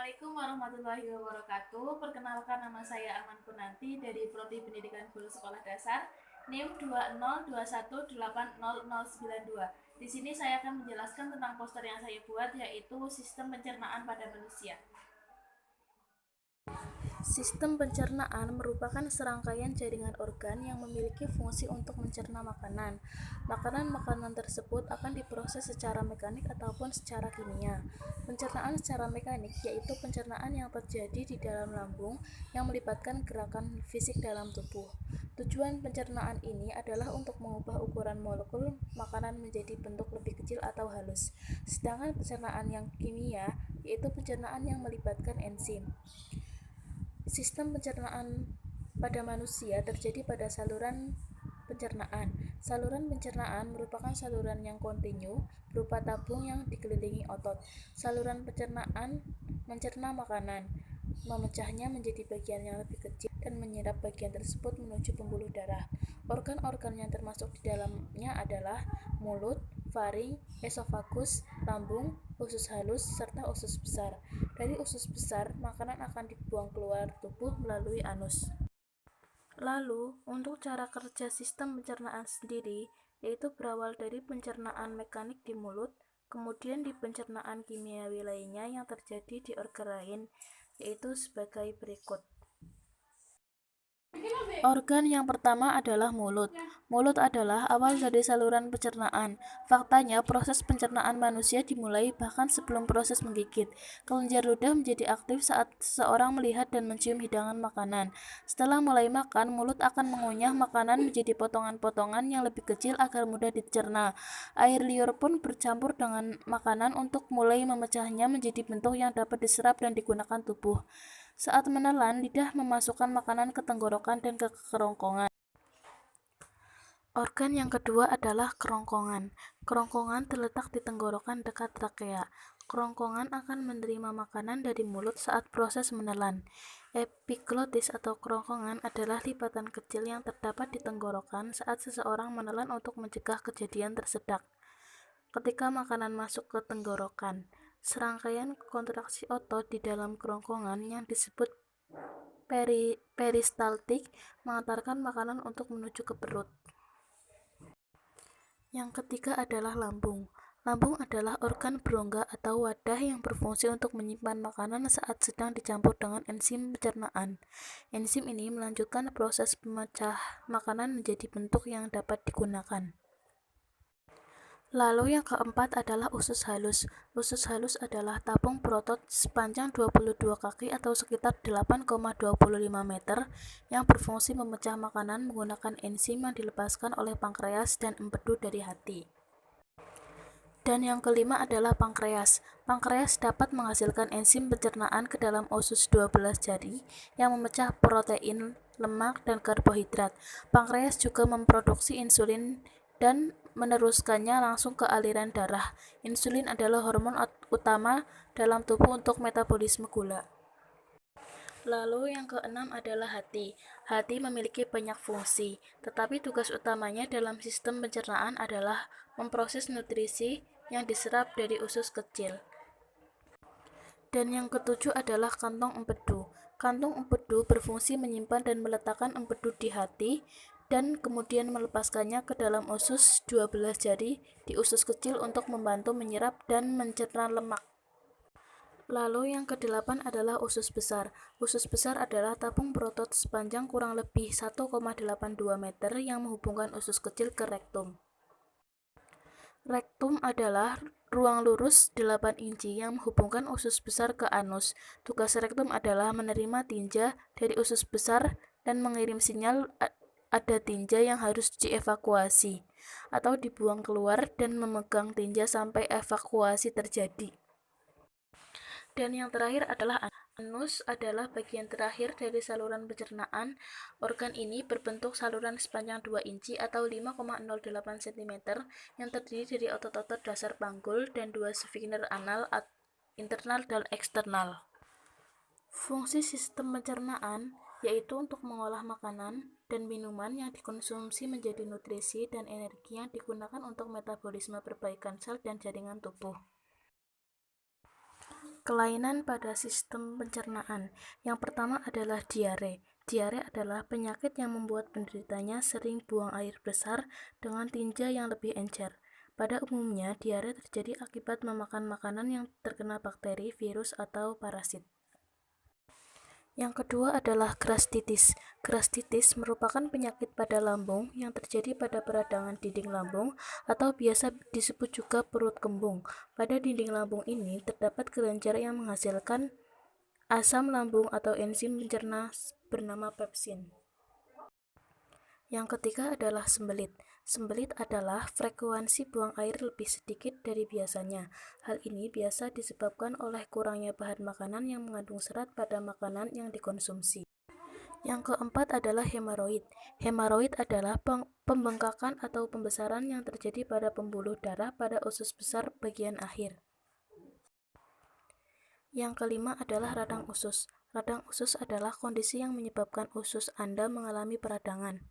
Assalamualaikum warahmatullahi wabarakatuh. Perkenalkan, nama saya Aman Kunanti dari Prodi Pendidikan Guru Sekolah Dasar NIM 202180092. Di sini saya akan menjelaskan tentang poster yang saya buat, yaitu sistem pencernaan pada manusia. Sistem pencernaan merupakan serangkaian jaringan organ yang memiliki fungsi untuk mencerna makanan. Makanan-makanan tersebut akan diproses secara mekanik ataupun secara kimia. Pencernaan secara mekanik yaitu pencernaan yang terjadi di dalam lambung yang melibatkan gerakan fisik dalam tubuh. Tujuan pencernaan ini adalah untuk mengubah ukuran molekul makanan menjadi bentuk lebih kecil atau halus. Sedangkan pencernaan yang kimia yaitu pencernaan yang melibatkan enzim. Sistem pencernaan pada manusia terjadi pada saluran pencernaan. Saluran pencernaan merupakan saluran yang kontinu berupa tabung yang dikelilingi otot. Saluran pencernaan mencerna makanan, memecahnya menjadi bagian yang lebih kecil dan menyerap bagian tersebut menuju pembuluh darah. Organ-organ yang termasuk di dalamnya adalah mulut, faring, esofagus, lambung, usus halus, serta usus besar. Dari usus besar, makanan akan dibuang keluar tubuh melalui anus. Lalu, untuk cara kerja sistem pencernaan sendiri, yaitu berawal dari pencernaan mekanik di mulut, kemudian di pencernaan kimiawi lainnya yang terjadi di organ lain, yaitu sebagai berikut. Organ yang pertama adalah mulut. Mulut adalah awal dari saluran pencernaan. Faktanya, proses pencernaan manusia dimulai bahkan sebelum proses menggigit. Kelenjar ludah menjadi aktif saat seseorang melihat dan mencium hidangan makanan. Setelah mulai makan, mulut akan mengunyah makanan menjadi potongan-potongan yang lebih kecil agar mudah dicerna. Air liur pun bercampur dengan makanan untuk mulai memecahnya menjadi bentuk yang dapat diserap dan digunakan tubuh. Saat menelan, lidah memasukkan makanan ke tenggorokan dan ke kerongkongan. Organ yang kedua adalah kerongkongan. Kerongkongan terletak di tenggorokan dekat trakea. Kerongkongan akan menerima makanan dari mulut saat proses menelan. Epiglotis atau kerongkongan adalah lipatan kecil yang terdapat di tenggorokan saat seseorang menelan untuk mencegah kejadian tersedak. Ketika makanan masuk ke tenggorokan, serangkaian kontraksi otot di dalam kerongkongan yang disebut peristaltik mengantarkan makanan untuk menuju ke perut. Yang ketiga adalah lambung. Lambung adalah organ berongga atau wadah yang berfungsi untuk menyimpan makanan saat sedang dicampur dengan enzim pencernaan. Enzim ini melanjutkan proses pemecah makanan menjadi bentuk yang dapat digunakan. Lalu yang keempat adalah usus halus. Usus halus adalah tabung berotot sepanjang 22 kaki atau sekitar 8,25 meter yang berfungsi memecah makanan menggunakan enzim yang dilepaskan oleh pankreas dan empedu dari hati. Dan yang kelima adalah pankreas. Pankreas dapat menghasilkan enzim pencernaan ke dalam usus 12 jari yang memecah protein, lemak, dan karbohidrat. Pankreas juga memproduksi insulin dan meneruskannya langsung ke aliran darah. Insulin adalah hormon utama dalam tubuh untuk metabolisme gula. Lalu yang keenam adalah hati. Hati memiliki banyak fungsi, tetapi tugas utamanya dalam sistem pencernaan adalah memproses nutrisi yang diserap dari usus kecil. Dan yang ketujuh adalah kantong empedu. Kantong empedu berfungsi menyimpan dan meletakkan empedu di hati dan kemudian melepaskannya ke dalam usus 12 jari di usus kecil untuk membantu menyerap dan mencerna lemak. Lalu yang kedelapan adalah usus besar. Usus besar adalah tabung berotot sepanjang kurang lebih 1,82 meter yang menghubungkan usus kecil ke rektum. Rektum adalah ruang lurus 8 inci yang menghubungkan usus besar ke anus. Tugas rektum adalah menerima tinja dari usus besar dan mengirim sinyal ada tinja yang harus dievakuasi atau dibuang keluar dan memegang tinja sampai evakuasi terjadi. Dan yang terakhir adalah anus adalah bagian terakhir dari saluran pencernaan. Organ ini berbentuk saluran sepanjang 2 inci atau 5,08 cm yang terdiri dari otot-otot dasar panggul dan 2 sphincter anal internal dan eksternal. Fungsi sistem pencernaan yaitu untuk mengolah makanan dan minuman yang dikonsumsi menjadi nutrisi dan energi yang digunakan untuk metabolisme perbaikan sel dan jaringan tubuh. Kelainan pada sistem pencernaan. Yang pertama adalah diare. Diare adalah penyakit yang membuat penderitanya sering buang air besar dengan tinja yang lebih encer. Pada umumnya, diare terjadi akibat memakan makanan yang terkena bakteri, virus, atau parasit. Yang kedua adalah gastritis. Gastritis merupakan penyakit pada lambung yang terjadi pada peradangan dinding lambung atau biasa disebut juga perut kembung. Pada dinding lambung ini terdapat kelenjar yang menghasilkan asam lambung atau enzim pencerna bernama pepsin. Yang ketiga adalah sembelit. Sembelit adalah frekuensi buang air lebih sedikit dari biasanya. Hal ini biasa disebabkan oleh kurangnya bahan makanan yang mengandung serat pada makanan yang dikonsumsi. Yang keempat adalah hemoroid. Hemoroid adalah pembengkakan atau pembesaran yang terjadi pada pembuluh darah pada usus besar bagian akhir. Yang kelima adalah radang usus. Radang usus adalah kondisi yang menyebabkan usus Anda mengalami peradangan.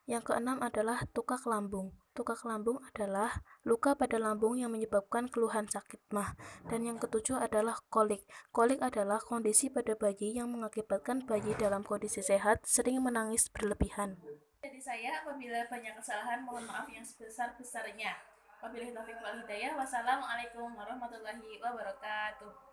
Yang keenam adalah tukak lambung. Tukak lambung adalah luka pada lambung yang menyebabkan keluhan sakit mah. Dan yang ketujuh adalah kolik. Kolik adalah kondisi pada bayi yang mengakibatkan bayi dalam kondisi sehat sering menangis berlebihan. Dari saya, apabila banyak kesalahan, mohon maaf yang sebesar-besarnya. Wabillahi taufiq wal hidayah. Wassalamualaikum warahmatullahi wabarakatuh.